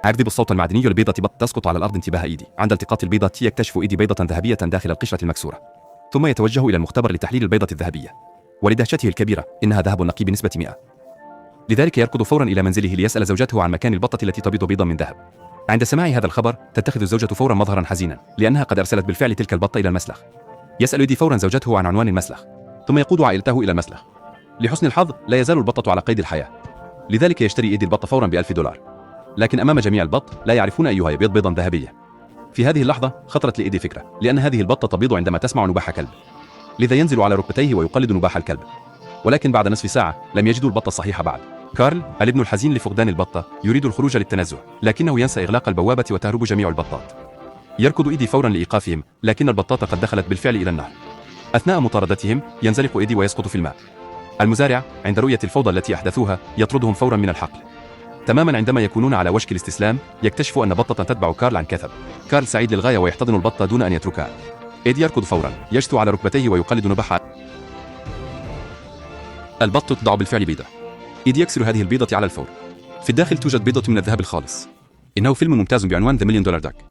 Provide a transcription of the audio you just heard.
أكذب الصوت المعدني لبيضة بط تسقط على الأرض انتباه إيدي. عند التقاط البيضة يكتشف إيدي بيضة ذهبية داخل القشرة المكسورة، ثم يتوجه إلى المختبر لتحليل البيضة الذهبية، ولدهشته الكبيرة إنها ذهب نقي بنسبة 100. لذلك يركض فورا إلى منزله ليسأل زوجته عن مكان البطة التي تبيض بيضا من ذهب. عند سماع هذا الخبر تتخذ الزوجة فورا مظهرا حزينا لأنها قد أرسلت بالفعل تلك البطة إلى المسلخ. يسأل إيدي فورا زوجته عن عنوان المسلخ، ثم يقود عائلته إلى المسلخ. لحسن الحظ لا يزال البطة على قيد الحياة، لذلك يشتري إيدي البطة فورا ب$1000. لكن أمام جميع البط لا يعرفون أيها يبيض بيضا ذهبية. في هذه اللحظة خطرت لإيدي فكرة، لأن هذه البطة تبيض عندما تسمع نباح كلب، لذا ينزل على ركبتيه ويقلد نباح الكلب. ولكن بعد نصف ساعة لم يجدوا البطة الصحيحة بعد. كارل الابن الحزين لفقدان البطة يريد الخروج للتنزه، لكنه ينسى إغلاق البوابة وتهرب جميع البطات. يركض إيدي فورا لإيقافهم، لكن البطات قد دخلت بالفعل إلى النهر. أثناء مطاردتهم ينزلق إيدي ويسقط في الماء. المزارع عند رؤية الفوضى التي أحدثوها يطردهم فورا من الحقل. تماما عندما يكونون على وشك الاستسلام يكتشف أن بطة تتبع كارل عن كثب. كارل سعيد للغاية ويحتضن البطة دون أن يتركها. إيدي يركض فورا، يجثو على ركبتيه ويقلد نباح البطة تضع بالفعل بيضة. إيدي يكسر هذه البيضة على الفور. في الداخل توجد بيضة من الذهب الخالص. إنه فيلم ممتاز بعنوان The $1,000,000 Duck.